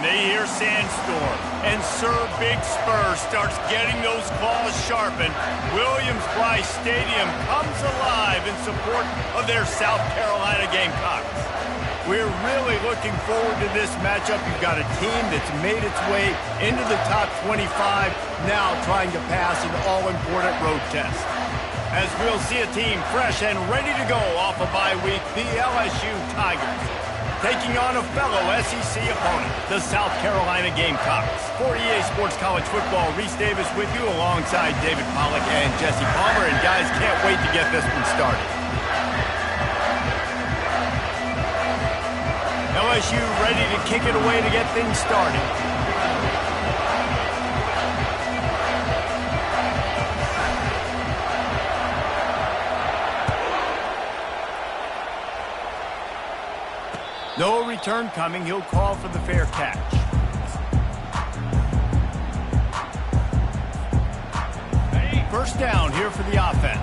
They hear Sandstorm, and Sir Big Spur starts getting those claws sharpened. Williams-Brice Stadium comes alive in support of their South Carolina Gamecocks. We're really looking forward to this matchup. You've got a team that's made its way into the top 25, now trying to pass an all-important road test. As we'll see a team fresh and ready to go off a bye week, the LSU Tigers, taking on a fellow SEC opponent, the South Carolina Gamecocks. For EA Sports College Football, Reese Davis with you alongside David Pollack and Jesse Palmer. And guys, can't wait to get this one started. LSU ready to kick it away to get things started. No return coming. He'll call for the fair catch. First down here for the offense.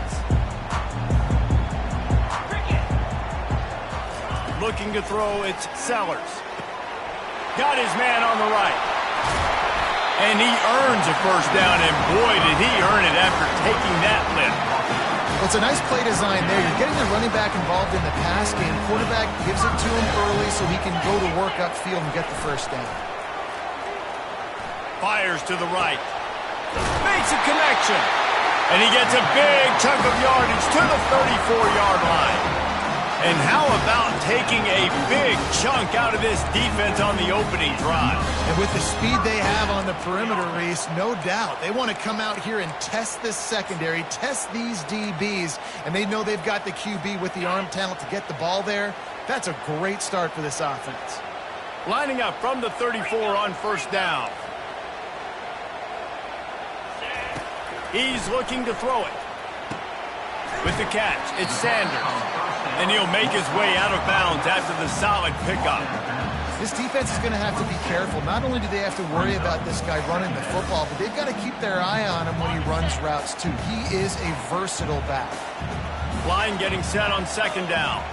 Looking to throw, it's Sellers. Got his man on the right. And he earns a first down, and boy, did he earn it after taking that lift. Well, it's a nice play design there. You're getting the running back involved in the pass game. Quarterback gives it to him early so he can go to work upfield and get the first down. Fires to the right. Makes a connection. And he gets a big chunk of yardage to the 34-yard line. And how about taking a big chunk out of this defense on the opening drive? And with the speed they have on the perimeter, Reese, no doubt. They want to come out here and test this secondary, test these DBs, and they know they've got the QB with the arm talent to get the ball there. That's a great start for this offense. Lining up from the 34 on first down. He's looking to throw it. With the catch, it's Sanders. And he'll make his way out of bounds after the solid pickup. This defense is going to have to be careful. Not only do they have to worry about this guy running the football, but they've got to keep their eye on him when he runs routes, too. He is a versatile back. Line getting set on second down.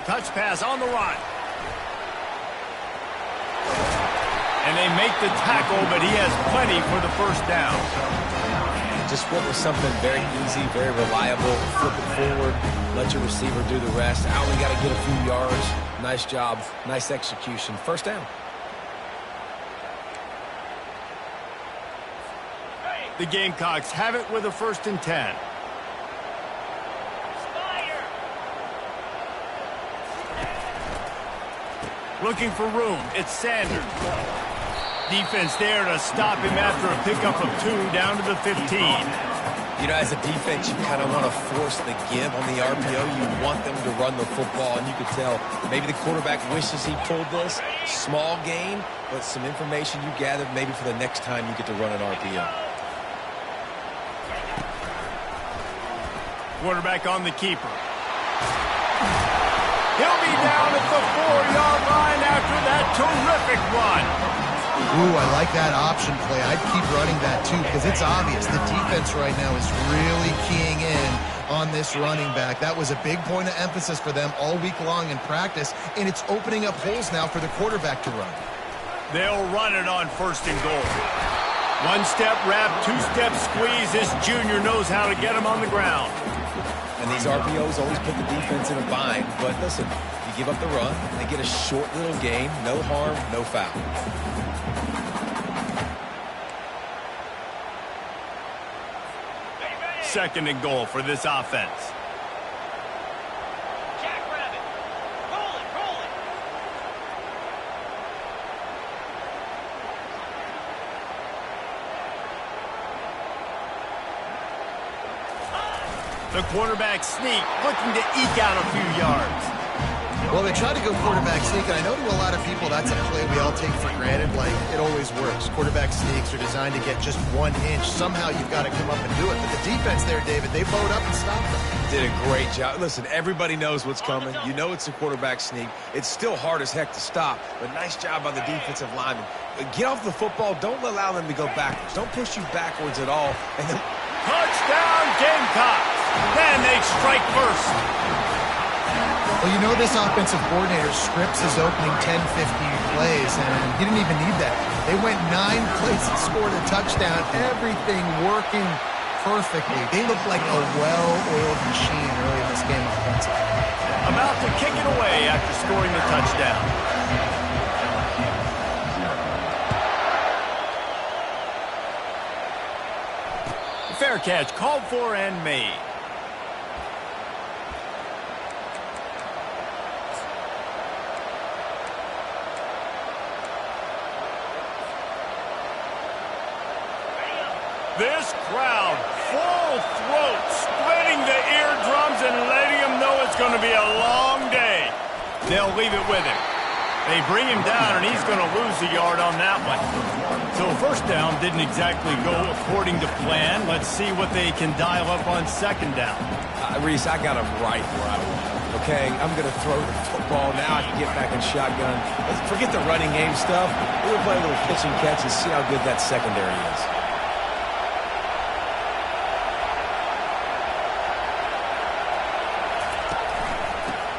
Touch pass on the run. And they make the tackle, but he has plenty for the first down. Just went with something very easy, very reliable. Flip it forward, let your receiver do the rest. I only got to get a few yards. Nice job, nice execution. First down. The Gamecocks have it with a 1st and 10. Looking for room. It's Sanders. Defense there to stop him after a pickup of 2 down to the 15. You know, as a defense, you kind of want to force the give on the RPO. You want them to run the football, and you could tell maybe the quarterback wishes he pulled this. Small gain, but some information you gathered maybe for the next time you get to run an RPO. Quarterback on the keeper. He'll be down at the 4-yard line after that terrific run. Ooh, I like that option play. I'd keep running that, too, because it's obvious the defense right now is really keying in on this running back. That was a big point of emphasis for them all week long in practice, and it's opening up holes now for the quarterback to run. They'll run it on 1st and goal. 1-step wrap, 2-step squeeze. This junior knows how to get him on the ground. And these RPOs always put the defense in a bind. But listen, you give up the run, they get a short little gain, no harm, no foul. 2nd and goal for this offense. Jackrabbit. Roll it, roll it. The quarterback sneak, looking to eke out a few yards. Well, they tried to go quarterback sneak, and I know to a lot of people that's a play we all take for granted, like it always works. Quarterback sneaks are designed to get just 1 inch. Somehow you've got to come up and do it. But the defense there, David, they bowed up and stopped them. Did a great job. Listen, everybody knows what's coming. You know it's a quarterback sneak. It's still hard as heck to stop, but nice job by the defensive lineman. Get off the football. Don't allow them to go backwards. Don't push you backwards at all. And then Touchdown, Gamecocks. Then they strike first. Well, you know this offensive coordinator scripts his opening 10, 15 plays, and he didn't even need that. They went 9 plays and scored a touchdown, everything working perfectly. They looked like a well-oiled machine early in this game offensively. About to kick it away after scoring the touchdown. Fair catch called for and made. This crowd, full throat, splitting the eardrums and letting him know it's going to be a long day. They'll leave it with him. They bring him down, and he's going to lose a yard on that one. So first down didn't exactly go according to plan. Let's see what they can dial up on second down. Reese, I got him right where I want him. Okay, I'm going to throw the football. Now I can get back in shotgun. Let's forget the running game stuff. We'll play a little pitch and catch and see how good that secondary is.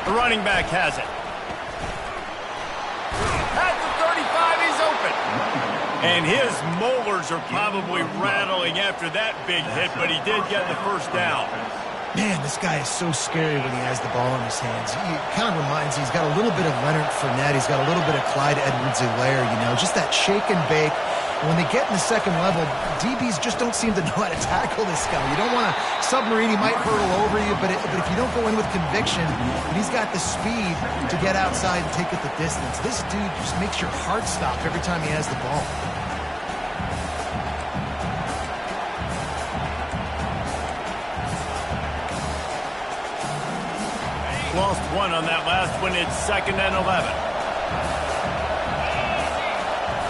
The running back has it. At the 35, he's open. And his molars are probably rattling after that big hit, but he did get the first down. Man, this guy is so scary when he has the ball in his hands. He kind of reminds me, he's got a little bit of Leonard Fournette. He's got a little bit of Clyde Edwards-Helaire, you know, just that shake and bake. And when they get in the second level, DBs just don't seem to know how to tackle this guy. You don't want to submarine. He might hurtle over you, but if you don't go in with conviction, and he's got the speed to get outside and take it the distance. This dude just makes your heart stop every time he has the ball. Lost one on that last one. It's 2nd and 11.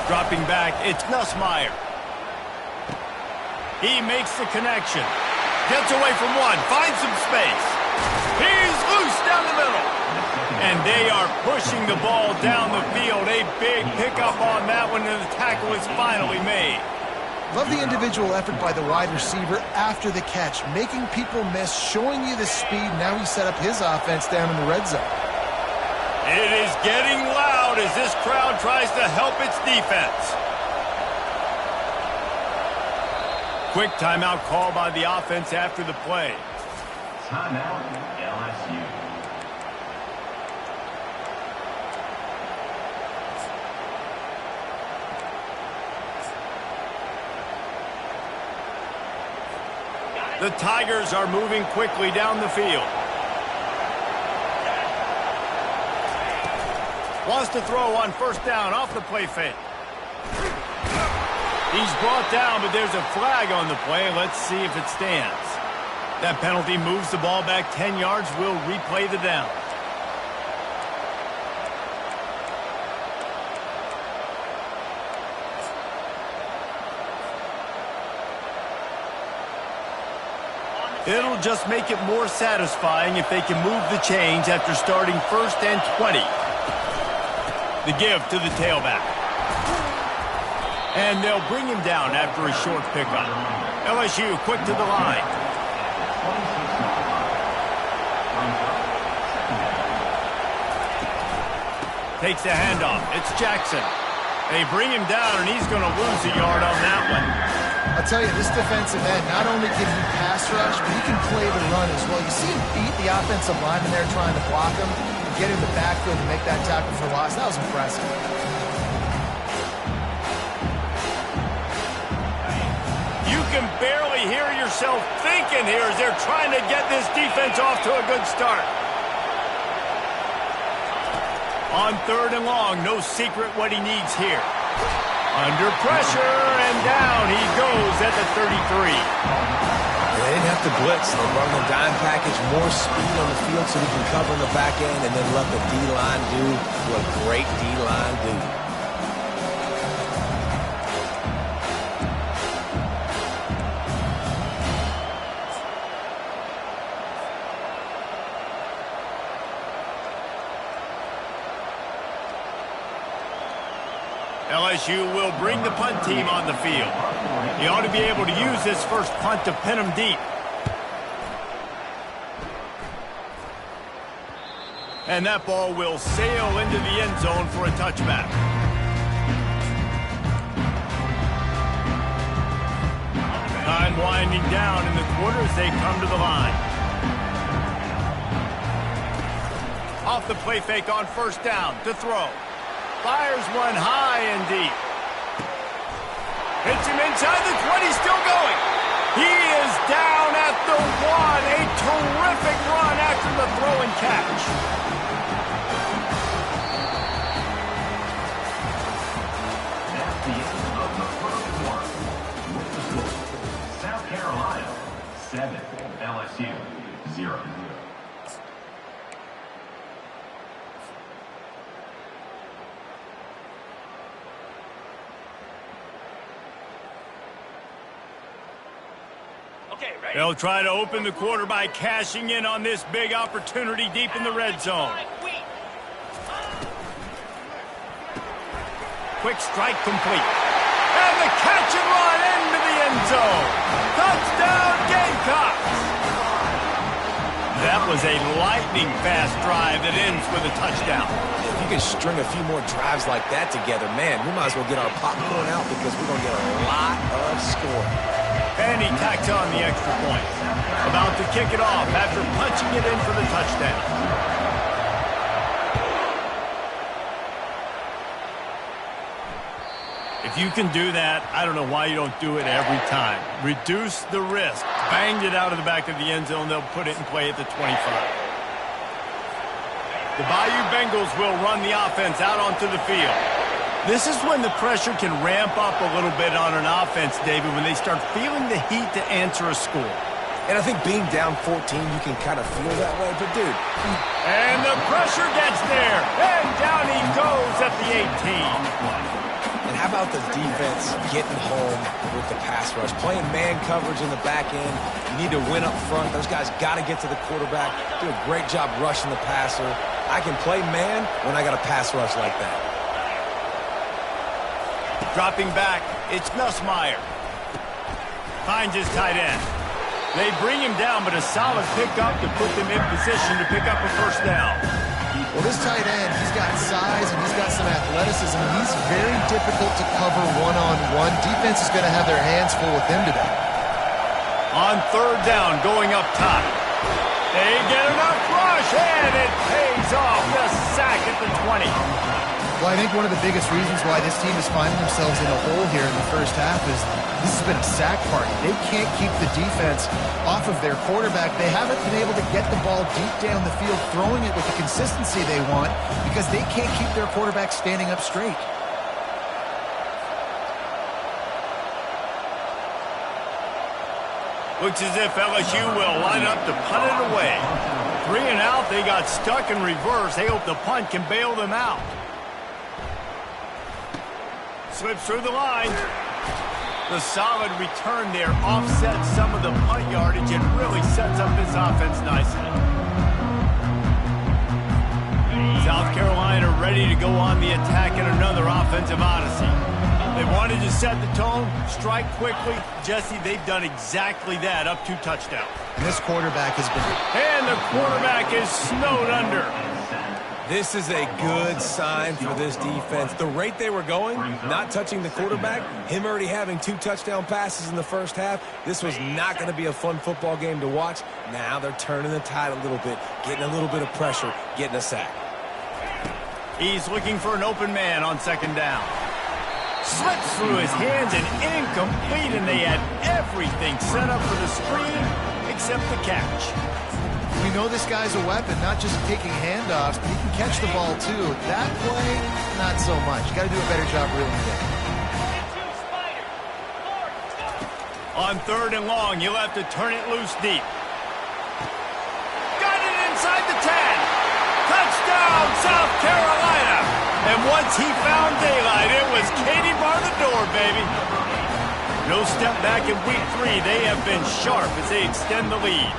Dropping back, it's Nussmeier. He makes the connection. Gets away from one, finds some space. He's loose down the middle. And they are pushing the ball down the field. A big pickup on that one, and the tackle is finally made. Love the individual effort by the wide receiver after the catch, making people miss, showing you the speed. Now he set up his offense down in the red zone. It is getting loud as this crowd tries to help its defense. Quick timeout call by the offense after the play. Timeout, LSU. The Tigers are moving quickly down the field. Wants to throw on first down off the play fake. He's brought down, but there's a flag on the play. Let's see if it stands. That penalty moves the ball back 10 yards. We'll replay the down. It'll just make it more satisfying if they can move the chains after starting 1st and 20. The give to the tailback. And they'll bring him down after a short pickup. LSU quick to the line. Takes the handoff. It's Jackson. They bring him down, and he's going to lose a yard on that one. I'll tell you, this defensive end, not only can he pass rush, but he can play the run as well. You see him beat the offensive lineman there trying to block him, and get in the backfield and make that tackle for loss. That was impressive. You can barely hear yourself thinking here as they're trying to get this defense off to a good start. On 3rd and long, no secret what he needs here. Under pressure, and down he goes at the 33. They didn't have to blitz. They run the dime package, more speed on the field so he can cover in the back end, and then let the D-line do what great D-line do. LSU will bring the punt team on the field. He ought to be able to use this first punt to pin him deep. And that ball will sail into the end zone for a touchback. Time winding down in the quarter as they come to the line. Off the play fake on first down to throw. Fires one high and deep. Hits him inside the 20, still going. He is down at the 1. A terrific run after the throw and catch. That's the end of the first one. With the score, South Carolina 7, LSU 0. Okay, ready? They'll try to open the quarter by cashing in on this big opportunity deep in the red zone. Quick strike complete. And the catch and run into the end zone. Touchdown, Gamecocks! That was a lightning-fast drive that ends with a touchdown. If you can string a few more drives like that together, man, we might as well get our popcorn out because we're going to get a lot of scoring. And he tacks on the extra point. About to kick it off after punching it in for the touchdown. If you can do that, I don't know why you don't do it every time. Reduce the risk. Banged it out of the back of the end zone. They'll put it in play at the 25. The Bayou Bengals will run the offense out onto the field. This is when the pressure can ramp up a little bit on an offense, David, when they start feeling the heat to answer a score. And I think being down 14, you can kind of feel that way. But, dude. And the pressure gets there. And down he goes at the 18. And how about the defense getting home with the pass rush? Playing man coverage in the back end. You need to win up front. Those guys got to get to the quarterback. Do a great job rushing the passer. I can play man when I got a pass rush like that. Dropping back, it's Nussmeier. Finds his tight end. They bring him down, but a solid pickup to put them in position to pick up a first down. Well, this tight end, he's got size and he's got some athleticism. He's very difficult to cover one-on-one. Defense is going to have their hands full with him today. On third down, going up top. They get enough rush, and it pays off. The sack at the 20. Well, I think one of the biggest reasons why this team is finding themselves in a hole here in the first half is this has been a sack party. They can't keep the defense off of their quarterback. They haven't been able to get the ball deep down the field, throwing it with the consistency they want because they can't keep their quarterback standing up straight. Looks as if LSU will line up to punt it away. 3 and out, they got stuck in reverse. They hope the punt can bail them out. Slips through the line. The solid return there offsets some of the punt yardage and really sets up this offense nicely. South Carolina ready to go on the attack in another offensive odyssey. They wanted to set the tone, strike quickly. Jesse, they've done exactly that, up 2 touchdowns. And this quarterback has been... And the quarterback is snowed under. This is a good sign for this defense. The rate they were going, not touching the quarterback, him already having 2 touchdown passes in the first half, this was not going to be a fun football game to watch. Now they're turning the tide a little bit, getting a little bit of pressure, getting a sack. He's looking for an open man on second down. Slips through his hands and incomplete, and they had everything set up for the screen except the catch. We know this guy's a weapon, not just taking handoffs, but he can catch the ball too. That play, not so much. You got to do a better job reeling it in. On third and long, you'll have to turn it loose deep. Got it inside the 10. Touchdown, South Carolina. And once he found daylight, it was Katie bar the door, baby. No step back in week 3. They have been sharp as they extend the lead.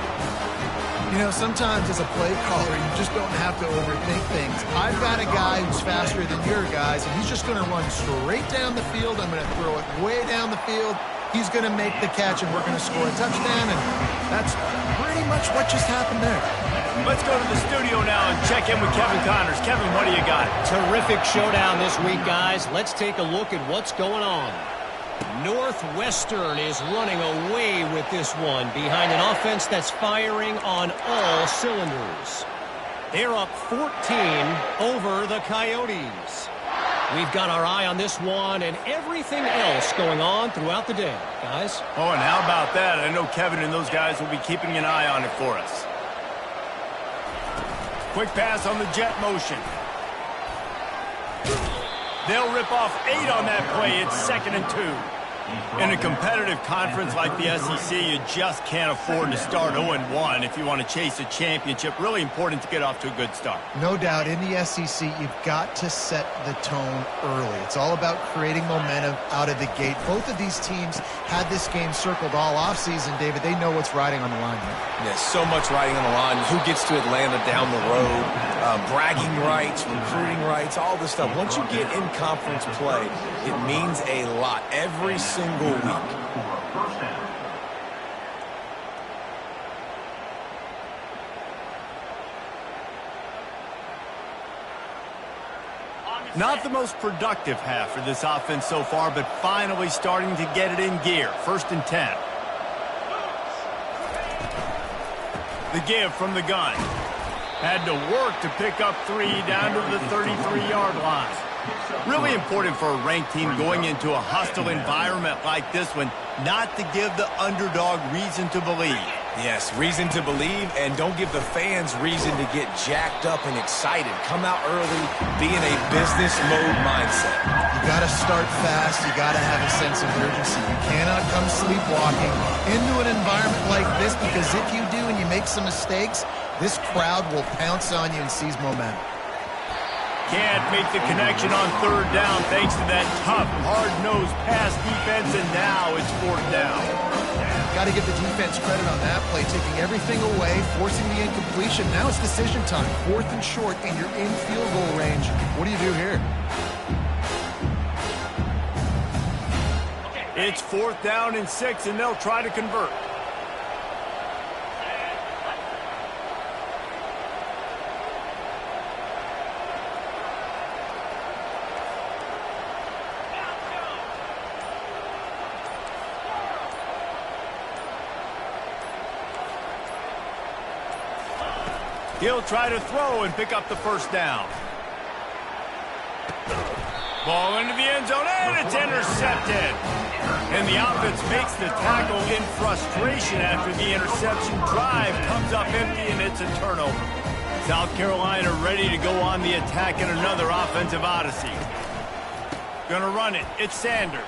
You know, sometimes as a play caller, you just don't have to overthink things. I've got a guy who's faster than your guys, and he's just going to run straight down the field. I'm going to throw it way down the field. He's going to make the catch, and we're going to score a touchdown, and that's pretty much what just happened there. Let's go to the studio now and check in with Kevin Connors. Kevin, what do you got? Terrific showdown this week, guys. Let's take a look at what's going on. Northwestern is running away with this one behind an offense that's firing on all cylinders. They're up 14 over the Coyotes. We've got our eye on this one and everything else going on throughout the day, guys. Oh, and how about that? I know Kevin and those guys will be keeping an eye on it for us. Quick pass on the jet motion. They'll rip off 8 on that play. It's 2nd and 2. In a competitive conference like the SEC, you just can't afford to start 0-1 if you want to chase a championship. Really important to get off to a good start. No doubt, in the SEC, you've got to set the tone early. It's all about creating momentum out of the gate. Both of these teams had this game circled all offseason, David. They know what's riding on the line here. Yeah, so much riding on the line. Who gets to Atlanta down the road? Bragging rights, recruiting rights, all this stuff. Once you get in conference play, it means a lot every single week. Not the most productive half for this offense so far, but finally starting to get it in gear. 1st and 10. The give from the gun. Had to work to pick up 3 down to the 33-yard line. Really important for a ranked team going into a hostile environment like this one, not to give the underdog reason to believe. Yes, reason to believe, and don't give the fans reason to get jacked up and excited. Come out early, be in a business mode mindset. You got to start fast. You got to have a sense of urgency. You cannot come sleepwalking into an environment like this, because if you do and you make some mistakes, this crowd will pounce on you and seize momentum. Can't make the connection on 3rd down thanks to that tough, hard-nosed pass defense, and now it's 4th down. Got to give the defense credit on that play, taking everything away, forcing the incompletion. Now it's decision time. 4th and short, and you're in field goal range. What do you do here? It's 4th down and 6, and they'll try to convert. He'll try to throw and pick up the 1st down. Ball into the end zone, and it's intercepted. And the offense makes the tackle in frustration after the interception. Drive comes up empty, and it's a turnover. South Carolina ready to go on the attack in another offensive odyssey. Gonna run it. It's Sanders.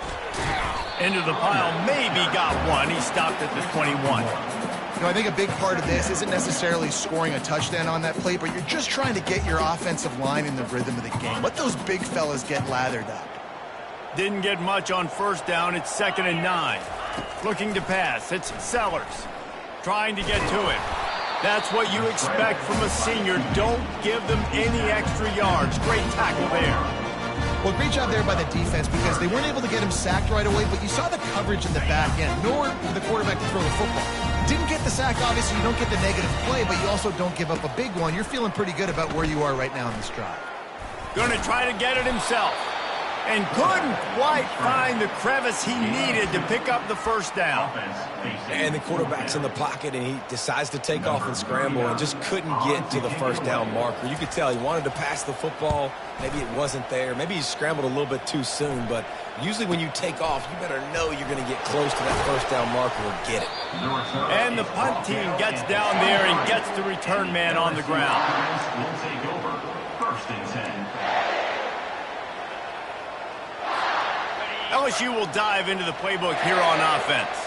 Into the pile, maybe got one. He stopped at the 21. You know, I think a big part of this isn't necessarily scoring a touchdown on that play, but you're just trying to get your offensive line in the rhythm of the game. Let those big fellas get lathered up. Didn't get much on 1st down. It's 2nd and 9. Looking to pass. It's Sellers. Trying to get to it. That's what you expect from a senior. Don't give them any extra yards. Great tackle there. Well, great job there by the defense, because they weren't able to get him sacked right away, but you saw the coverage in the back end. Nowhere for the quarterback to throw the football. Didn't get the sack, obviously. You don't get the negative play, but you also don't give up a big one. You're feeling pretty good about where you are right now in this drive. Going to try to get it himself. And couldn't quite find the crevice he needed to pick up the 1st down. And the quarterback's in the pocket, and he decides to take off and scramble and just couldn't get to the 1st down marker. You could tell he wanted to pass the football. Maybe it wasn't there. Maybe he scrambled a little bit too soon. But usually when you take off, you better know you're going to get close to that 1st down marker or get it. And the punt team gets down there and gets the return man on the ground. Will take over 1st and 10. LSU will dive into the playbook here on offense.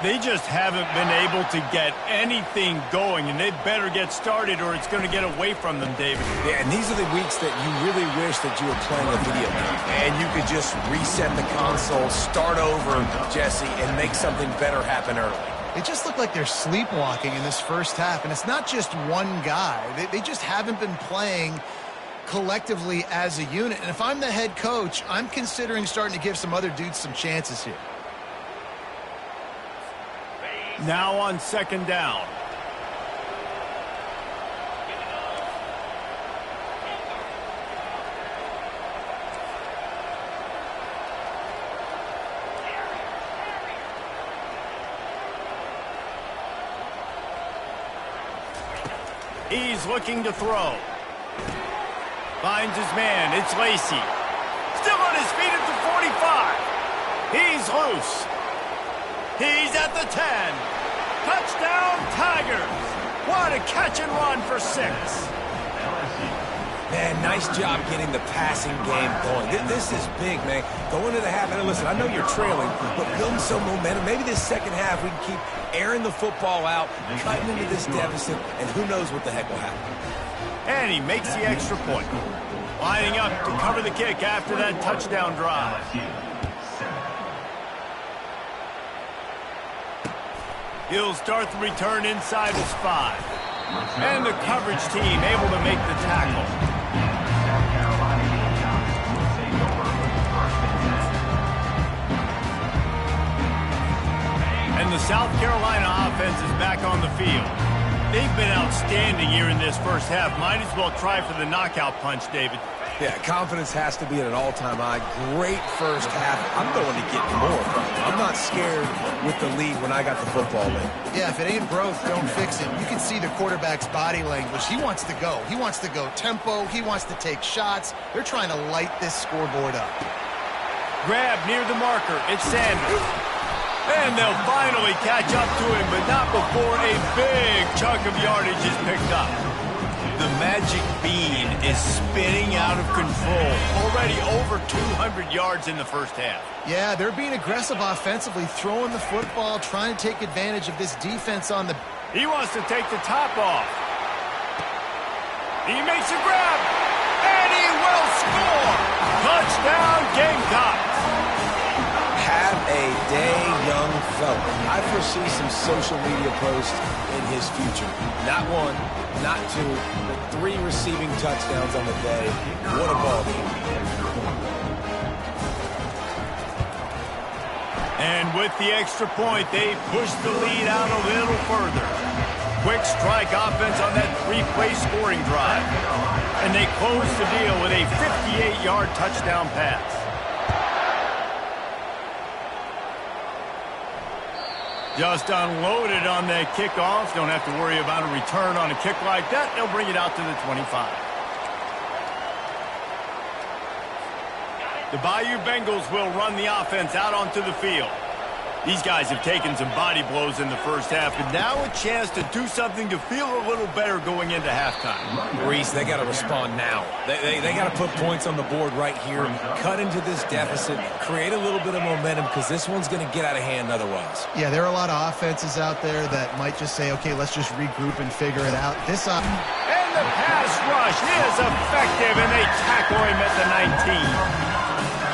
They just haven't been able to get anything going, and they better get started or it's going to get away from them, David. Yeah, and these are the weeks that you really wish that you were playing a video game, and you could just reset the console, start over, Jesse, and make something better happen early. They just look like they're sleepwalking in this 1st half, and it's not just one guy. They just haven't been playing collectively as a unit. And if I'm the head coach, I'm considering starting to give some other dudes some chances here. Now on 2nd down. He's looking to throw. Finds his man. It's Lacey. Still on his feet at the 45. He's loose. He's at the 10. Touchdown, Tigers. What a catch and run for 6. Man, nice job getting the passing game going. This is big, man. Go into the half, and listen, I know you're trailing, but building some momentum. Maybe this second half we can keep airing the football out, cutting into this deficit, and who knows what the heck will happen. And he makes the extra point. Lining up to cover the kick after that touchdown drive. He'll start the return inside his 5. And the coverage team able to make the tackle. And the South Carolina offense is back on the field. They've been outstanding here in this first half. Might as well try for the knockout punch, David. Yeah, confidence has to be at an all-time high. Great first half. I'm going to get more from it. I'm not scared with the lead when I got the football in. Yeah, if it ain't broke, don't fix it. You can see the quarterback's body language. He wants to go. He wants to go tempo. He wants to take shots. They're trying to light this scoreboard up. Grab near the marker. It's Sanders. And they'll finally catch up to him, but not before a big chunk of yardage is picked up. The magic bean is spinning out of control. Already over 200 yards in the first half. Yeah, they're being aggressive offensively, throwing the football, trying to take advantage of this defense on the... He wants to take the top off. He makes a grab, and he will score. Touchdown, Gamecocks. Have a day, young fella. I foresee some social media posts in his future. Not one, not 2, but 3 receiving touchdowns on the day. What a ball game. And with the extra point, they push the lead out a little further. Quick strike offense on that 3-play scoring drive. And they close the deal with a 58-yard touchdown pass. Just unloaded on that kickoff. Don't have to worry about a return on a kick like that. They'll bring it out to the 25. The Bayou Bengals will run the offense out onto the field. These guys have taken some body blows in the first half, but now a chance to do something to feel a little better going into halftime. Reese, they got to respond now. They got to put points on the board right here, cut into this deficit, create a little bit of momentum, because this one's going to get out of hand otherwise. Yeah, there are a lot of offenses out there that might just say, okay, let's just regroup and figure it out. And the pass rush is effective, and they tackle him at the 19.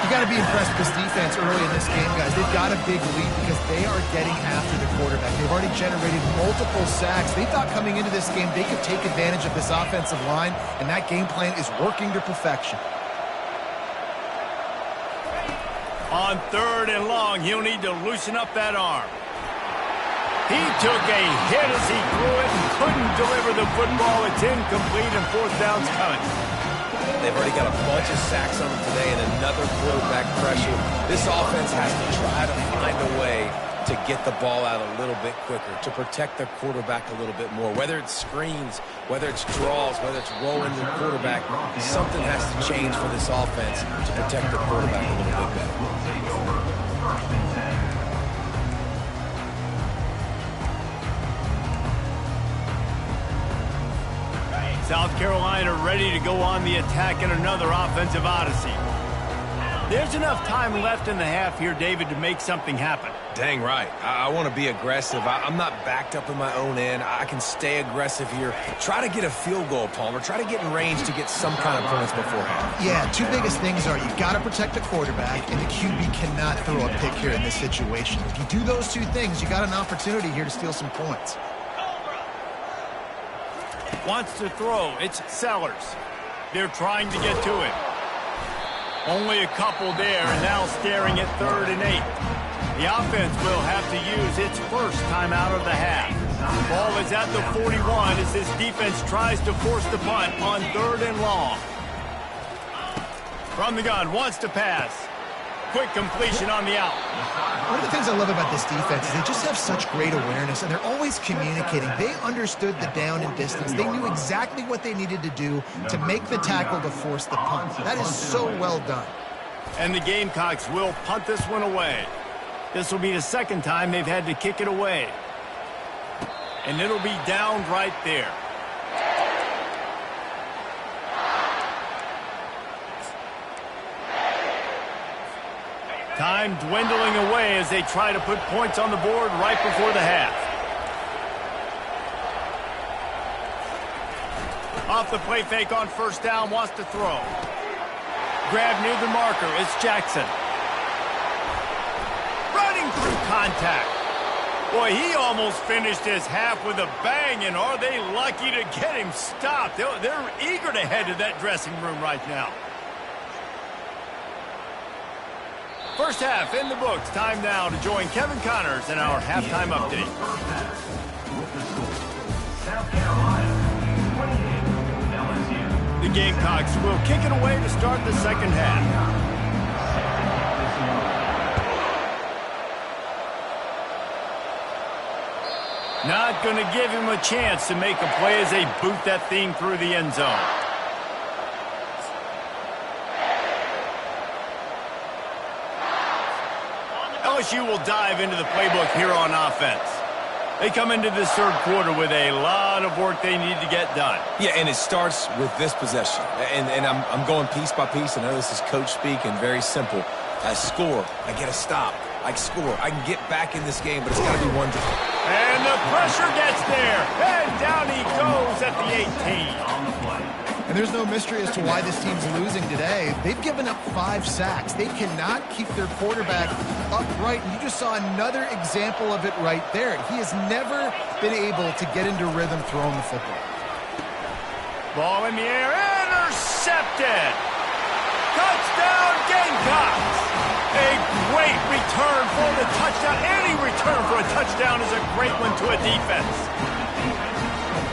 You got to be impressed with this defense early in this game, guys. They've got a big lead because they are getting after the quarterback. They've already generated multiple sacks. They thought coming into this game they could take advantage of this offensive line, and that game plan is working to perfection. On 3rd and long, he'll need to loosen up that arm. He took a hit as he threw it and couldn't deliver the football. It's incomplete, and 4th down's coming. They've already got a bunch of sacks on them today and another quarterback pressure. This offense has to try to find a way to get the ball out a little bit quicker, to protect their quarterback a little bit more. Whether it's screens, whether it's draws, whether it's rolling the quarterback, something has to change for this offense to protect the quarterback a little bit better. South Carolina ready to go on the attack in another offensive odyssey. There's enough time left in the half here, David, to make something happen. Dang right. I want to be aggressive. I'm not backed up in my own end. I can stay aggressive here. Try to get a field goal, Palmer. Try to get in range to get some kind of points beforehand. Yeah, 2 biggest things are you got to protect the quarterback, and the QB cannot throw a pick here in this situation. If you do those 2 things, you got an opportunity here to steal some points. Wants to throw. It's Sellers. They're trying to get to him. Only a couple there, and now staring at 3rd and 8. The offense will have to use its first timeout of the half. The ball is at the 41 as this defense tries to force the punt on 3rd and long. From the gun, wants to pass. quick completion on the out. One of the things I love about this defense is they just have such great awareness, and they're always communicating. They understood the down and distance. They knew exactly what they needed to do to make the tackle to force the punt. That is so well done. And the Gamecocks will punt this one away. This will be the second time they've had to kick it away. And it'll be down right there. Time dwindling away as they try to put points on the board right before the half. Off the play fake on first down, wants to throw. Grab near the marker, it's Jackson. Running through contact. Boy, he almost finished his half with a bang, and are they lucky to get him stopped. They're eager to head to that dressing room right now. First half in the books. Time now to join Kevin Connors in our halftime update. With the score, South Carolina 28, LSU. The Gamecocks will kick it away to start the second half. Not going to give him a chance to make a play as they boot that thing through the end zone. LSU will dive into the playbook here on offense. They come into this third quarter with a lot of work they need to get done. Yeah, and it starts with this possession. And I'm going piece by piece. I know this is coach speak and very simple. I score. I get a stop. I score. I can get back in this game, but it's got to be one drive. And the pressure gets there. And down he goes at the 18. On the play. And there's no mystery as to why this team's losing today. They've given up 5 sacks. They cannot keep their quarterback upright. And you just saw another example of it right there. He has never been able to get into rhythm throwing the football. Ball in the air. Intercepted. Touchdown Gamecocks. A great return for the touchdown. Any return for a touchdown is a great one to a defense.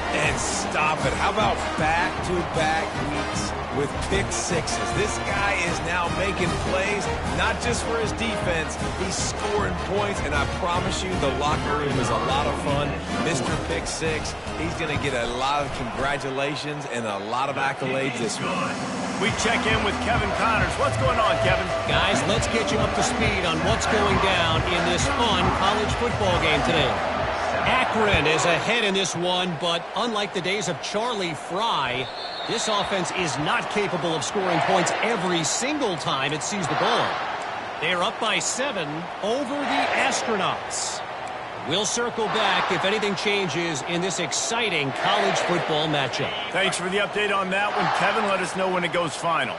And stop it. How about back-to-back weeks with pick sixes? This guy is now making plays, not just for his defense. He's scoring points, and I promise you the locker room is a lot of fun. Mr. Pick Six, he's going to get a lot of congratulations and a lot of accolades this week. We check in with Kevin Connors. What's going on, Kevin? Guys, let's get you up to speed on what's going down in this fun college football game today. Akron is ahead in this one, but unlike the days of Charlie Fry, this offense is not capable of scoring points every single time it sees the ball. They're up by 7 over the Astronauts. We'll circle back if anything changes in this exciting college football matchup. Thanks for the update on that one, Kevin. Let us know when it goes final.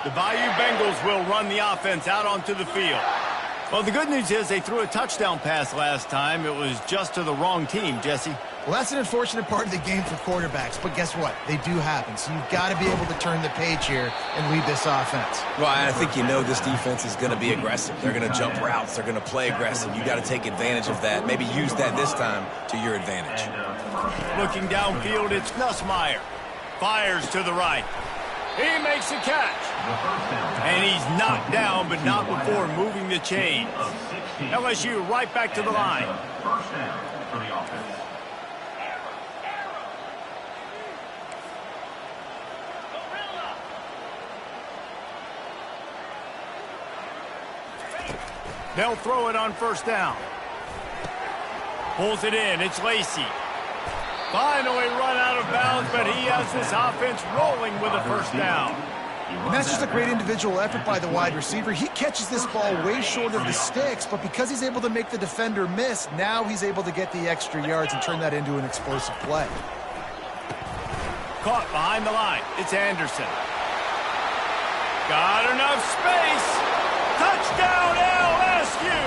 The Bayou Bengals will run the offense out onto the field. Well, the good news is they threw a touchdown pass last time. It was just to the wrong team, Jesse. Well, that's an unfortunate part of the game for quarterbacks, but guess what? They do happen. So you've got to be able to turn the page here and lead this offense. Well, I think you know this defense is going to be aggressive. They're going to jump routes. They're going to play aggressive. You got to take advantage of that. Maybe use that this time to your advantage. Looking downfield, it's Nussmeier. Fires to the right. He makes a catch. And he's knocked down, but not before moving the chains. LSU right back to the line. First down for the offense. They'll throw it on first down. Pulls it in. It's Lacey. Finally run out of bounds, but he has this offense rolling with a first down. And that's just a great individual effort by the wide receiver. He catches this ball way short of the sticks, but because he's able to make the defender miss, now he's able to get the extra yards and turn that into an explosive play. Caught behind the line. It's Anderson. Got enough space. Touchdown LSU.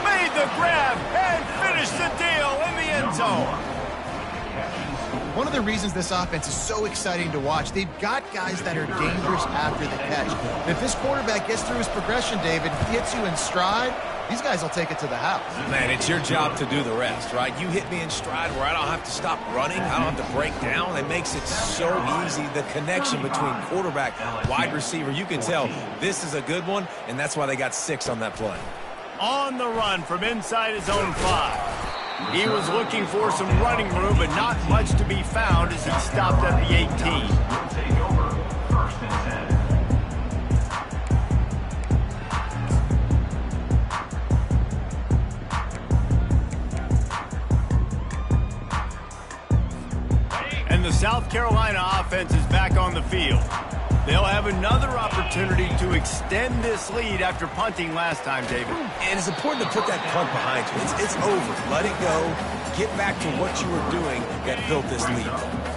Made the grab and finished the deal in the end zone. One of the reasons this offense is so exciting to watch, they've got guys that are dangerous after the catch. And if this quarterback gets through his progression, David, gets you in stride, these guys will take it to the house. Man, it's your job to do the rest, right? You hit me in stride where I don't have to stop running. I don't have to break down. It makes it so easy. The connection between quarterback, wide receiver, you can tell this is a good one, and that's why they got 6 on that play. On the run from inside his own 5. He was looking for some running room, but not much to be found as he stopped at the 18. Will take over 1st and 10. And the South Carolina offense is back on the field. They'll have another opportunity to extend this lead after punting last time, David. And it's important to put that punt behind you. It's over. Let it go. Get back to what you were doing that built this lead.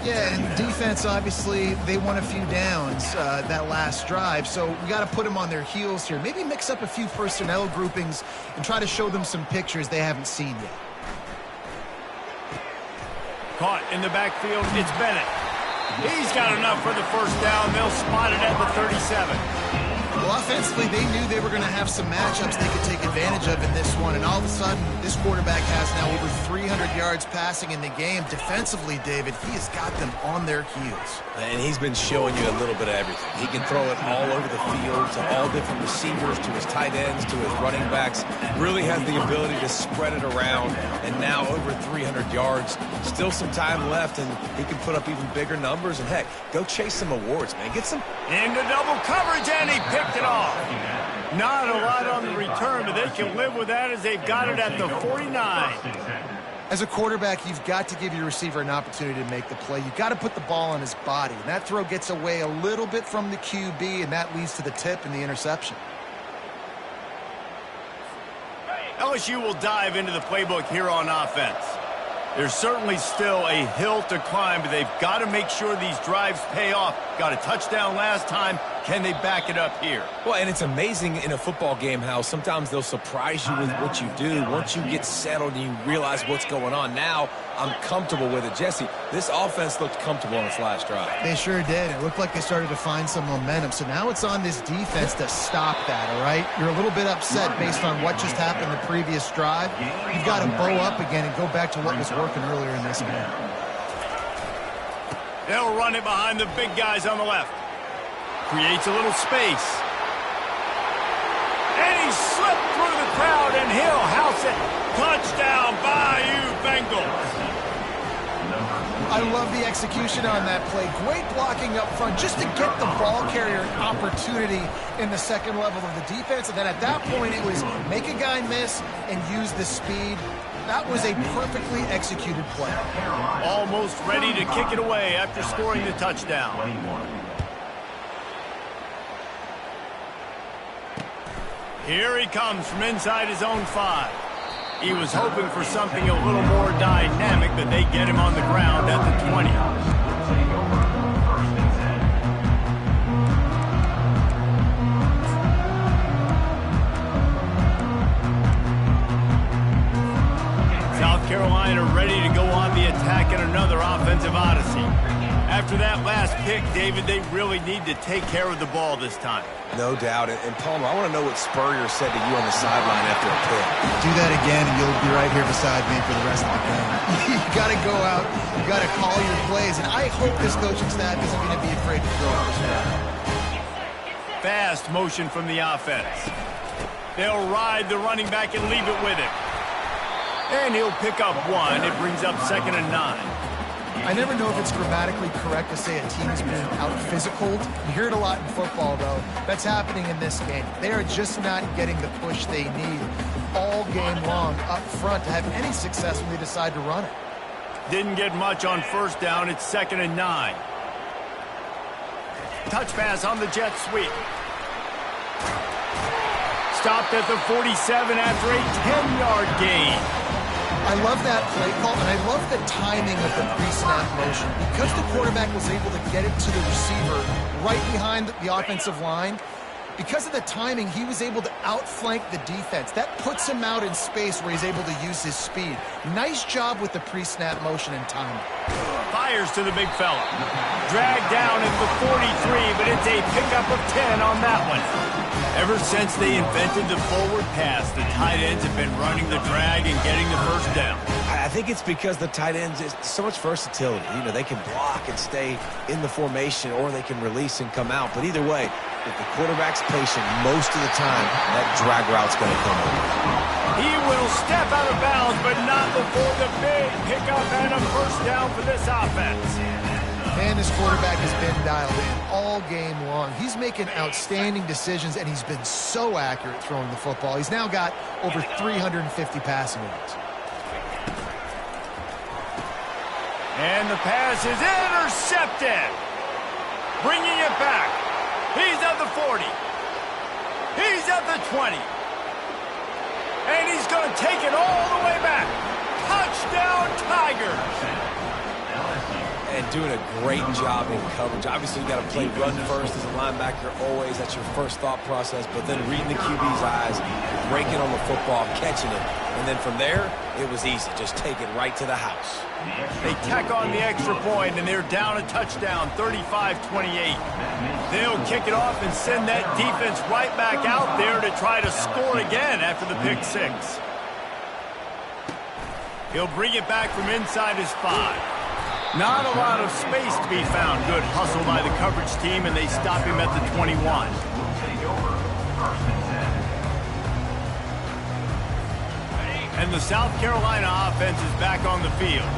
Yeah, and defense, obviously, they won a few downs that last drive, so we got to put them on their heels here. Maybe mix up a few personnel groupings and try to show them some pictures they haven't seen yet. Caught in the backfield, it's Bennett. He's got enough for the first down. They'll spot it at the 37. Well, offensively, they knew they were going to have some matchups they could take advantage of in this one, and all of a sudden, this quarterback has now over 300 yards passing in the game. Defensively, David, he has got them on their heels. And he's been showing you a little bit of everything. He can throw it all over the field to all different receivers, to his tight ends, to his running backs. Really has the ability to spread it around, and now over 300 yards. Still some time left, and he can put up even bigger numbers. And, heck, go chase some awards, man. Get some... Into double coverage, and he picked it off. Not a lot on the return, but they can live with that as they've got it at the 49. As a quarterback, you've got to give your receiver an opportunity to make the play. You've got to put the ball on his body. And that throw gets away a little bit from the QB, and that leads to the tip and the interception. LSU will dive into the playbook here on offense. There's certainly still a hill to climb, but they've got to make sure these drives pay off. Got a touchdown last time. Can they back it up here? Well, and it's amazing in a football game how sometimes they'll surprise you with what you do. Once you get settled and you realize what's going on, now I'm comfortable with it. Jesse, this offense looked comfortable on its last drive. They sure did. It looked like they started to find some momentum. So now it's on this defense to stop that, all right? You're a little bit upset based on what just happened the previous drive. You've got to bow up again and go back to what was working earlier in this game. They'll run it behind the big guys on the left. Creates a little space. And he slipped through the crowd, and he'll house it. Touchdown, Bayou Bengals. I love the execution on that play. Great blocking up front just to get the ball carrier an opportunity in the second level of the defense. And then at that point, it was make a guy miss and use the speed. That was a perfectly executed play. Almost ready to kick it away after scoring the touchdown. Here he comes from inside his own 5. He was hoping for something a little more dynamic, but they get him on the ground at the 20. South Carolina ready to go on the attack in another offensive odyssey. After that last pick, David, they really need to take care of the ball this time. No doubt. And Palmer, I want to know what Spurrier said to you on the sideline after a pick. Do that again, and you'll be right here beside me for the rest of the game. You got to go out. You got to call your plays, and I hope this coaching staff isn't going to be afraid to throw this one. Fast motion from the offense. They'll ride the running back and leave it with him. And he'll pick up 1. It brings up 2nd and 9. I never know if it's grammatically correct to say a team is being out-physicaled. You hear it a lot in football, though. That's happening in this game. They are just not getting the push they need all game long up front to have any success when they decide to run it. Didn't get much on first down. It's 2nd and 9. Touch pass on the jet sweep. Stopped at the 47 after a 10-yard gain. I love that play call, and I love the timing of the pre-snap motion. Because the quarterback was able to get it to the receiver right behind the offensive line, because of the timing, he was able to outflank the defense. That puts him out in space where he's able to use his speed. Nice job with the pre-snap motion and timing. fires to the big fella. Dragged down at the 43, but it's a pickup of 10 on that one. Ever since they invented the forward pass, the tight ends have been running the drag and getting the first down. I think it's because the tight ends is so much versatility. You know, they can block and stay in the formation, or they can release and come out. But either way, if the quarterback's patient most of the time, that drag route's going to come over. He will step out of bounds, but not before the big pickup and a first down for this offense. Man, this quarterback has been dialed in all game long. He's making outstanding decisions, and he's been so accurate throwing the football. He's now got over 350 passing yards. And the pass is intercepted. Bringing it back. He's at the 40. He's at the 20. And he's going to take it all the way back. Touchdown, Tigers. And doing a great job in coverage. Obviously, you got to play run first as a linebacker always. That's your first thought process. But then reading the QB's eyes, breaking on the football, catching it. And then from there, it was easy. Just take it right to the house. They tack on the extra point, and they're down a touchdown, 35-28. They'll kick it off and send that defense right back out there to try to score again after the pick six. He'll bring it back from inside his 5. Not a lot of space to be found. Good hustle by the coverage team, and they stop him at the 21. And the South Carolina offense is back on the field.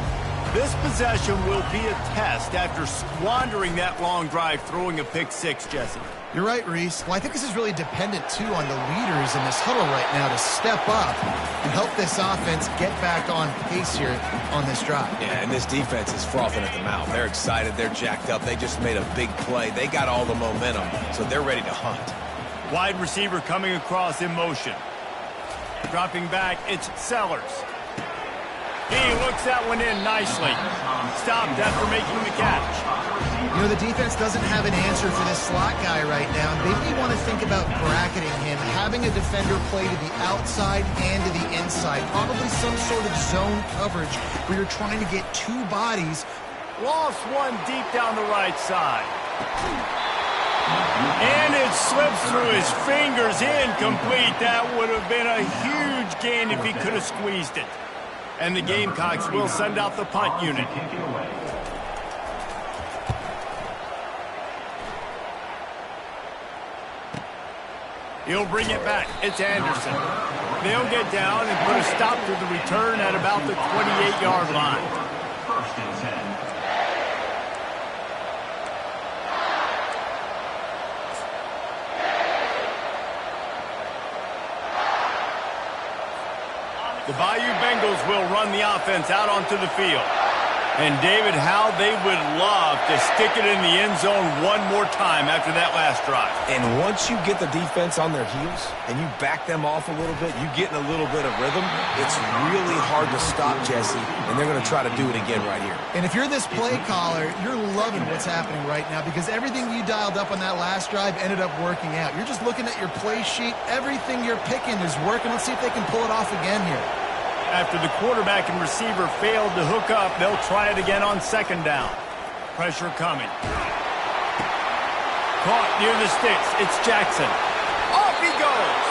This possession will be a test after squandering that long drive throwing a pick six, Jesse. You're right, Reese. Well, I think this is really dependent, too, on the leaders in this huddle right now to step up and help this offense get back on pace here on this drive. Yeah, and this defense is frothing at the mouth. They're excited. They're jacked up. They just made a big play. They got all the momentum, so they're ready to hunt. Wide receiver coming across in motion. Dropping back, it's Sellers. He looks that one in nicely. Stopped after making the catch. You know, the defense doesn't have an answer for this slot guy right now. They may want to think about bracketing him, having a defender play to the outside and to the inside. Probably some sort of zone coverage where you're trying to get two bodies. Lost one deep down the right side. And it slips through his fingers, incomplete. That would have been a huge gain if he could have squeezed it. And the Gamecocks will send out the punt unit. He'll bring it back. It's Anderson. They'll get down and put a stop to the return at about the 28-yard line. First and 10. The Bayou Bengals will run the offense out onto the field. And, David, how they would love to stick it in the end zone one more time after that last drive. And once you get the defense on their heels and you back them off a little bit, you get in a little bit of rhythm, it's really hard to stop, Jesse, and they're going to try to do it again right here. And if you're this play caller, you're loving what's happening right now because everything you dialed up on that last drive ended up working out. You're just looking at your play sheet. Everything you're picking is working. Let's see if they can pull it off again here. After the quarterback and receiver failed to hook up, they'll try it again on second down. Pressure coming. Caught near the sticks. It's Jackson. Off he goes.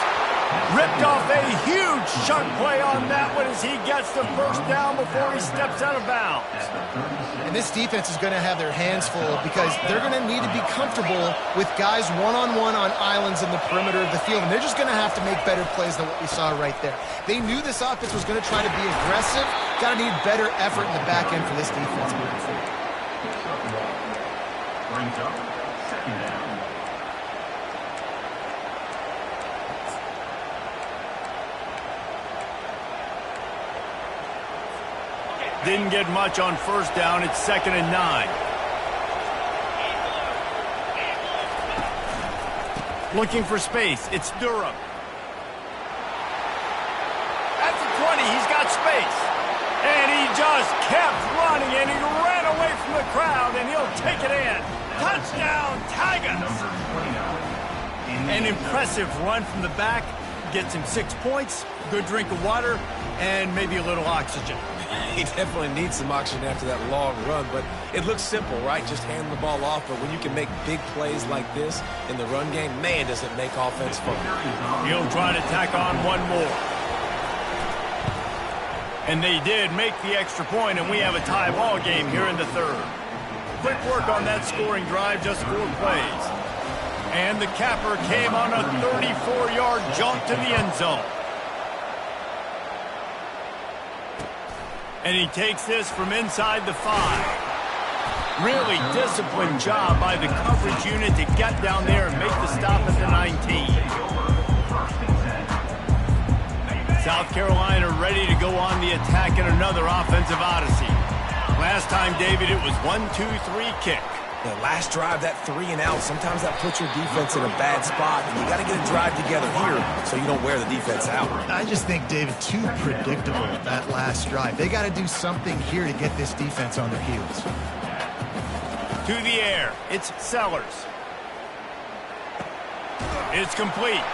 Ripped off a huge chunk play on that one as he gets the first down before he steps out of bounds. And this defense is going to have their hands full because they're going to need to be comfortable with guys one-on-one on islands in the perimeter of the field. And they're just going to have to make better plays than what we saw right there. They knew this offense was going to try to be aggressive. Got to need better effort in the back end for this defense moving forward. Brings up second down. Didn't get much on first down. It's 2nd and 9. Looking for space. It's Durham. At the 20, he's got space. And he just kept running, and he ran away from the crowd, and he'll take it in. Touchdown, Tigers! An impressive run from the back. gets him 6 points, good drink of water, and maybe a little oxygen. He definitely needs some oxygen after that long run, but it looks simple, right? Just hand the ball off, but when you can make big plays like this in the run game, man, does it make offense fun. He'll try to tack on one more. And they did make the extra point, and we have a tie ball game here in the third. Quick work on that scoring drive, just 4 plays. And the capper came on a 34-yard jump to the end zone. And he takes this from inside the 5. Really disciplined job by the coverage unit to get down there and make the stop at the 19. South Carolina ready to go on the attack in another offensive odyssey. Last time, David, it was 1-2-3 kick. The last drive, that 3 and out, sometimes that puts your defense in a bad spot, and you got to get a drive together here so you don't wear the defense out. I just think, David, too predictable, that last drive. They got to do something here to get this defense on their heels. To the air, it's Sellers. It's complete.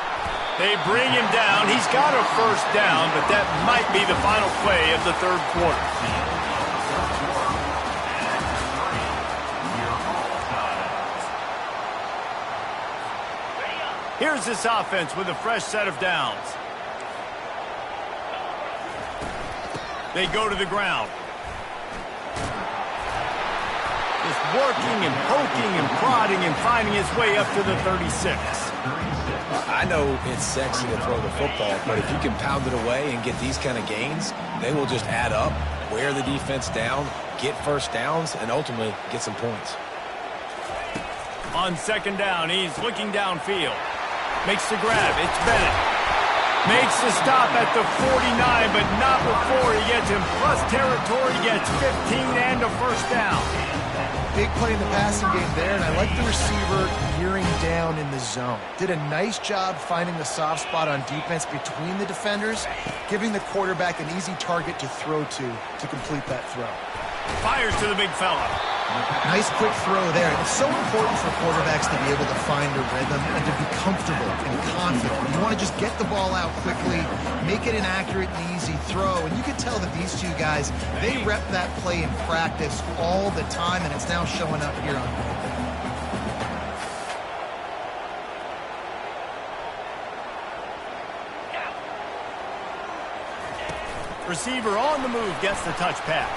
They bring him down. He's got a first down, but that might be the final play of the third quarter. Here's this offense with a fresh set of downs. They go to the ground. Just working and poking and prodding and finding his way up to the 36. I know it's sexy to throw the football, but if you can pound it away and get these kind of gains, they will just add up, wear the defense down, get first downs, and ultimately get some points. On second down, he's looking downfield. Makes the grab. It's Bennett. Makes the stop at the 49, but not before he gets him. Plus territory, gets 15 and a first down. Big play in the passing game there, and I like the receiver gearing down in the zone. Did a nice job finding the soft spot on defense between the defenders, giving the quarterback an easy target to throw to complete that throw. Fires to the big fella. Nice quick throw there. It's so important for quarterbacks to be able to find a rhythm and to be comfortable and confident. You want to just get the ball out quickly, make it an accurate and easy throw. And you can tell that these two guys, they rep that play in practice all the time, and it's now showing up here on paper. Receiver on the move gets the touch pass.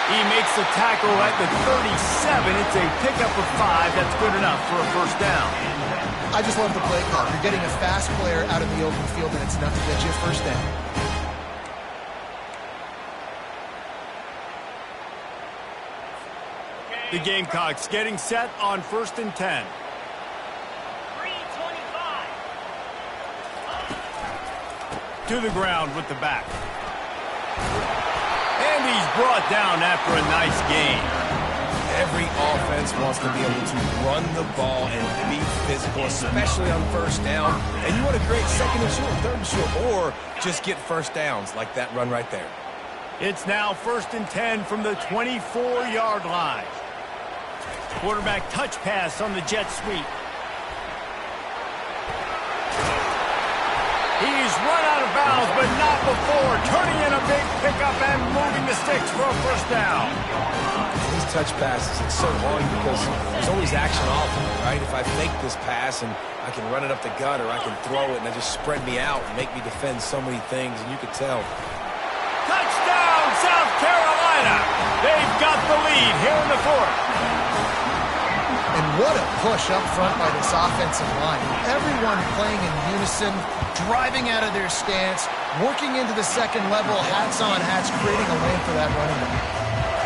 He makes the tackle at the 37. It's a pickup of 5. That's good enough for a first down. I just love the play call. You're getting a fast player out in the open field, and it's enough to get you a first down. The Gamecocks getting set on 1st and 10. 3:25. To the ground with the back. And he's brought down after a nice gain. Every offense wants to be able to run the ball and be physical, especially on first down. And you want to create second and short, third and short, or just get first downs like that run right there. It's now 1st and 10 from the 24-yard line. Quarterback touch pass on the jet sweep. He's run out of bounds, but not before. Turning in a big pickup and moving the sticks for a first down. These touch passes, it's so hard because there's always action off of it, right? If I fake this pass and I can run it up the gut, or I can throw it and they just spread me out and make me defend so many things, and you could tell. Touchdown, South Carolina! They've got the lead here in the fourth. And what a push up front by this offensive line. Everyone playing in unison, driving out of their stance, working into the second level, hats on hats, creating a lane for that running back.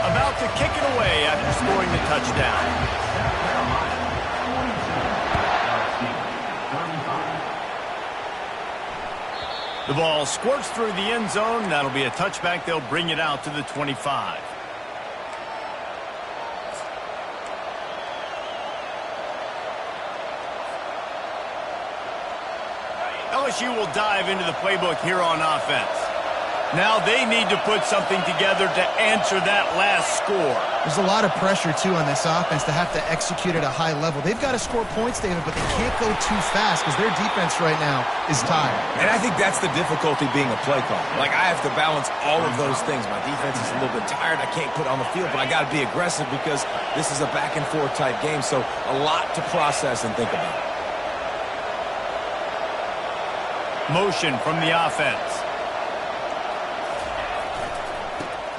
About to kick it away after scoring the touchdown. The ball squirts through the end zone. That'll be a touchback. They'll bring it out to the 25. LSU will dive into the playbook here on offense. Now they need to put something together to answer that last score. There's a lot of pressure, too, on this offense to have to execute at a high level. They've got to score points, David, but they can't go too fast because their defense right now is tired. And I think that's the difficulty being a play caller. Like, I have to balance all of those things. My defense is a little bit tired. I can't put it on the field, but I got to be aggressive because this is a back-and-forth type game, so a lot to process and think about. Motion from the offense.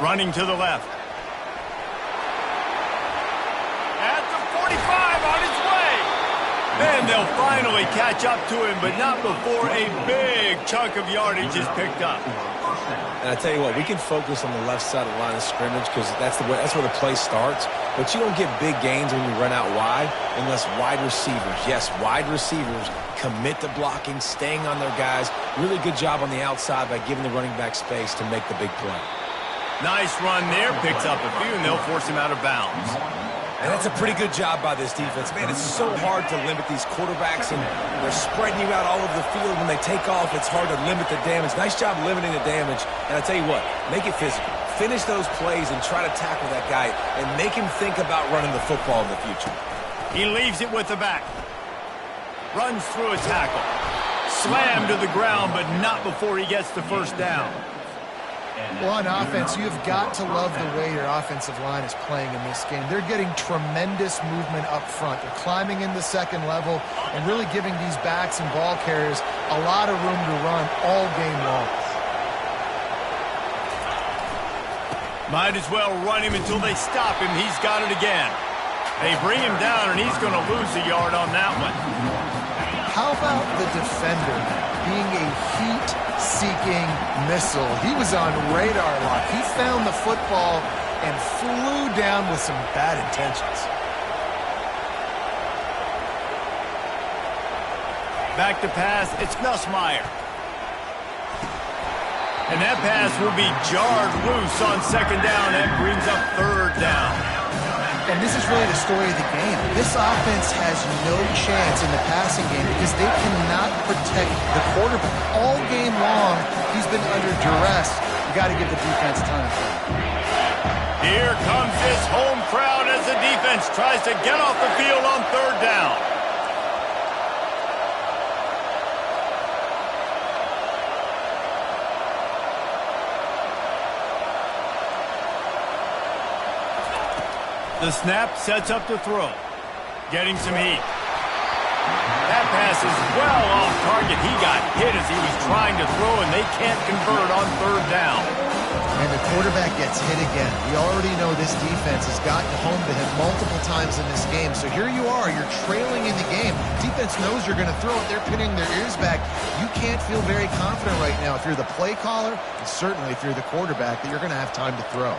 Running to the left. At the 45, on his way. Then they'll finally catch up to him, but not before a big chunk of yardage is picked up. And I tell you what, we can focus on the left side of the line of scrimmage because that's where the play starts. But you don't get big gains when you run out wide unless wide receivers, yes, wide receivers commit to blocking, staying on their guys. Really good job on the outside by giving the running back space to make the big play. Nice run there, picks up a few, and they'll force him out of bounds. And that's a pretty good job by this defense. Man, it's so hard to limit these quarterbacks, and they're spreading you out all over the field. When they take off, it's hard to limit the damage. Nice job limiting the damage. And I tell you what, make it physical. Finish those plays and try to tackle that guy and make him think about running the football in the future. He leaves it with the back. Runs through a tackle. Slammed to the ground, but not before he gets the first down. Well, on offense, you've got to love the way your offensive line is playing in this game. They're getting tremendous movement up front. They're climbing in the second level and really giving these backs and ball carriers a lot of room to run all game long. Might as well run him until they stop him. He's got it again. They bring him down, and he's going to lose a yard on that one. How about the defender being a heat-seeking missile? He was on radar lock. He found the football and flew down with some bad intentions. Back to pass, it's Nussmeier. And that pass will be jarred loose on second down. That brings up third down. And this is really the story of the game. This offense has no chance in the passing game because they cannot protect the quarterback. All game long, he's been under duress. You got to give the defense time. Here comes this home crowd as the defense tries to get off the field on third down. The snap sets up to throw. Getting some heat. That pass is well off target. He got hit as he was trying to throw, and they can't convert on third down. And the quarterback gets hit again. We already know this defense has gotten home to him multiple times in this game. So here you are. You're trailing in the game. Defense knows you're going to throw it. They're pinning their ears back. You can't feel very confident right now if you're the play caller, and certainly if you're the quarterback, that you're going to have time to throw.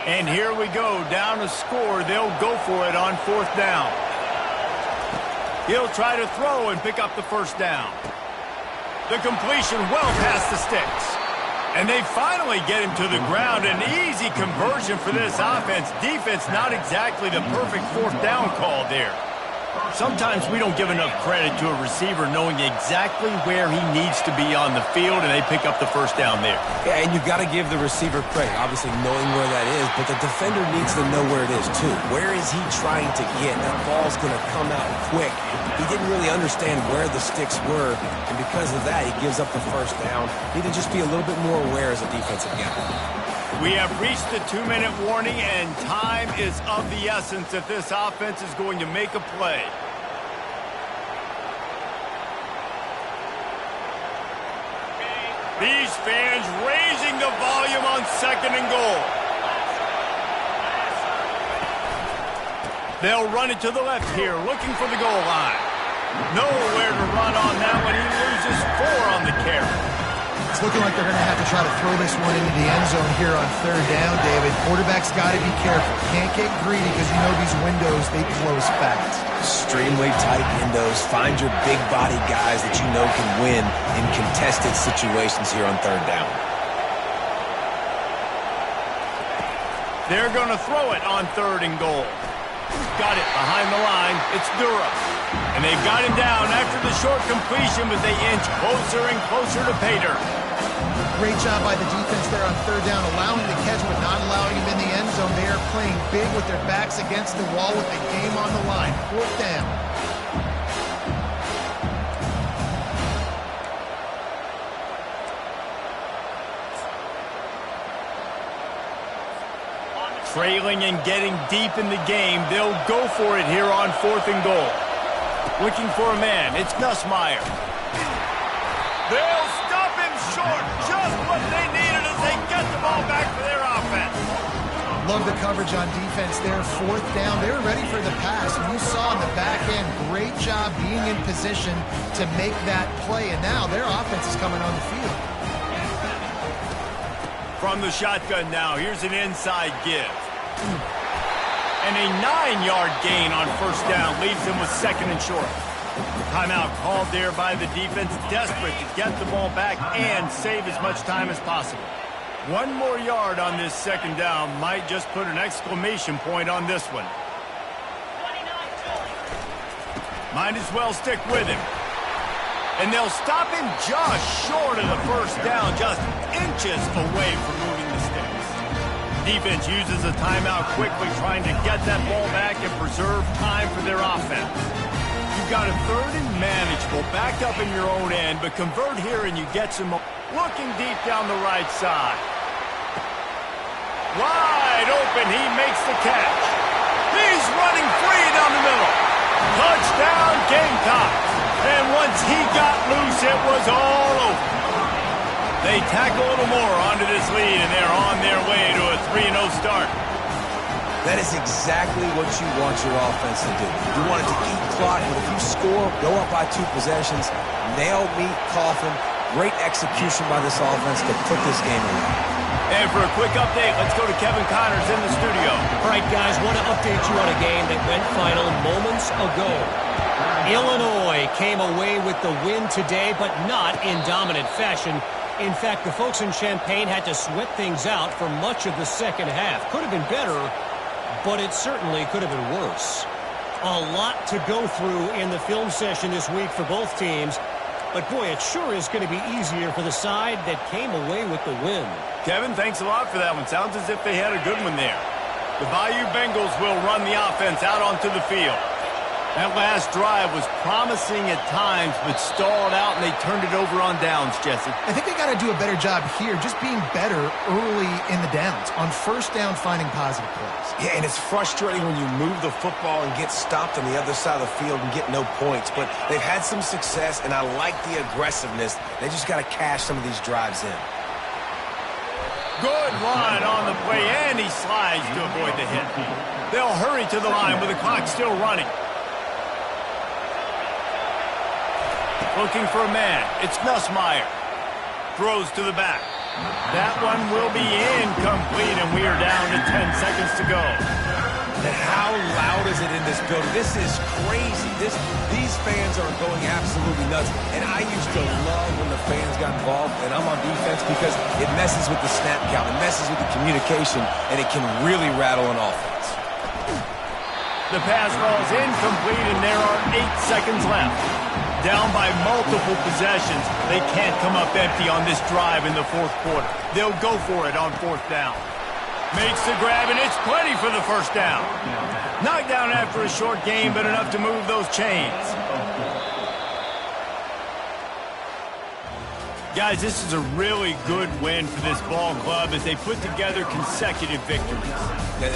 And here we go, down to score. They'll go for it on fourth down. He'll try to throw and pick up the first down. The completion well past the sticks. And they finally get him to the ground. An easy conversion for this offense. Defense, not exactly the perfect fourth down call there. Sometimes we don't give enough credit to a receiver knowing exactly where he needs to be on the field, and they pick up the first down there. Yeah, and you've got to give the receiver credit, obviously knowing where that is, but the defender needs to know where it is too. Where is he trying to get? That ball's going to come out quick. He didn't really understand where the sticks were, and because of that, he gives up the first down. Need to just be a little bit more aware as a defensive guy. We have reached the 2-minute warning, and time is of the essence if this offense is going to make a play. These fans raising the volume on second and goal. They'll run it to the left here, looking for the goal line. Nowhere to run on that one. He loses 4 on the carry. It's looking like they're going to have to try to throw this one into the end zone here on third down, David. Quarterback's got to be careful. Can't get greedy because you know these windows, they close fast. Extremely tight windows. Find your big body guys that you know can win in contested situations here on third down. They're going to throw it on 3rd and goal. Got it behind the line. It's Dura. And they've got him down after the short completion, but they inch closer and closer to pay dirt. Great job by the defense there on 3rd down, allowing the catch but not allowing him in the end zone. They are playing big with their backs against the wall with the game on the line. 4th down. Trailing and getting deep in the game, they'll go for it here on 4th and goal. Looking for a man, it's Nussmeier. They'll stop him short, just what they needed as they get the ball back for their offense. Love the coverage on defense there. 4th down, they were ready for the pass. And you saw in the back end, great job being in position to make that play. And now their offense is coming on the field. From the shotgun now, here's an inside give. And a 9-yard gain on 1st down leaves them with 2nd and short. Timeout called there by the defense, desperate to get the ball back and save as much time as possible. 1 more yard on this 2nd down might just put an exclamation point on this one. Might as well stick with him. And they'll stop him just short of the 1st down, just inches away from moving the sticks. Defense uses a timeout quickly, trying to get that ball back and preserve time for their offense. You've got a 3rd and manageable, back up in your own end, but convert here and you get some. Looking deep down the right side. Wide open, he makes the catch. He's running free down the middle. Touchdown, Gamecocks. And once he got loose, it was all over. They tack a little more onto this lead, and they're on their way to a 3-0 start. That is exactly what you want your offense to do. You want it to eat clock, but if you score, go up by 2 possessions, nail, meet, coffin. Great execution by this offense to put this game away. And for a quick update, let's go to Kevin Connors in the studio. All right, guys, want to update you on a game that went final moments ago. Illinois came away with the win today, but not in dominant fashion. In fact, the folks in Champaign had to sweat things out for much of the 2nd half. Could have been better, but it certainly could have been worse. A lot to go through in the film session this week for both teams. But, boy, it sure is going to be easier for the side that came away with the win. Kevin, thanks a lot for that one. Sounds as if they had a good one there. The Bayou Bengals will run the offense out onto the field. That last drive was promising at times, but stalled out, and they turned it over on downs, Jesse. I think they got to do a better job here, just being better early in the downs. On 1st down, finding positive plays. Yeah, and it's frustrating when you move the football and get stopped on the other side of the field and get no points. But they've had some success, and I like the aggressiveness. They just got to cash some of these drives in. Good line on the play, and he slides to avoid the hit. They'll hurry to the line with the clock still running. Looking for a man. It's Nussmeier. Throws to the back. That one will be incomplete, and we are down to 10 seconds to go. And how loud is it in this building? This is crazy. These fans are going absolutely nuts. And I used to love when the fans got involved, and I'm on defense because it messes with the snap count. It messes with the communication, and it can really rattle an offense. The pass falls incomplete, and there are 8 seconds left. Down by multiple possessions. They can't come up empty on this drive in the 4th quarter. They'll go for it on 4th down. Makes the grab, and it's plenty for the 1st down. Knocked down after a short game, but enough to move those chains. Guys, this is a really good win for this ball club as they put together consecutive victories.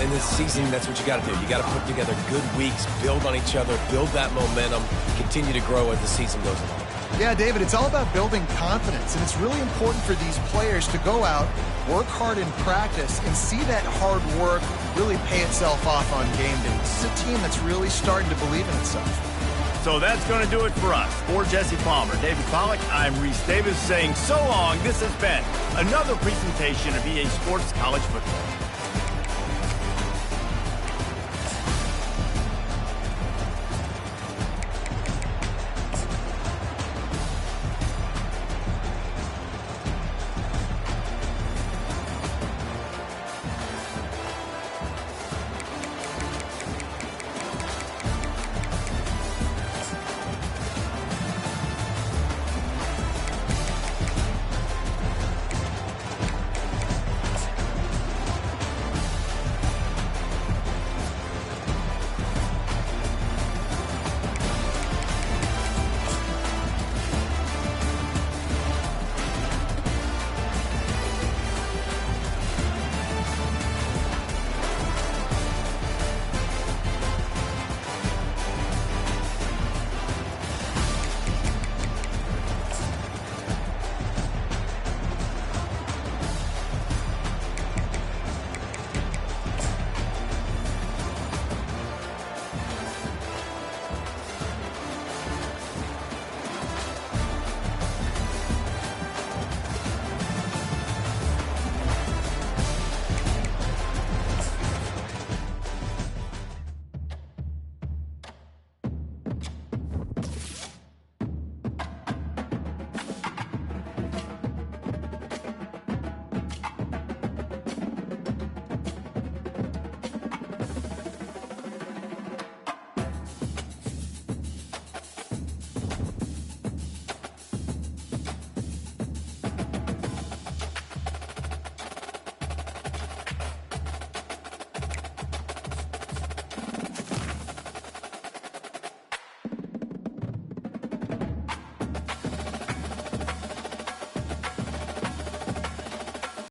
In this season, that's what you got to do. You got to put together good weeks, build on each other, build that momentum, continue to grow as the season goes along. Yeah, David, it's all about building confidence, and it's really important for these players to go out, work hard in practice, and see that hard work really pay itself off on game day. This is a team that's really starting to believe in itself. So that's going to do it for us. For Jesse Palmer, David Pollack, I'm Reese Davis saying so long. This has been another presentation of EA Sports College Football.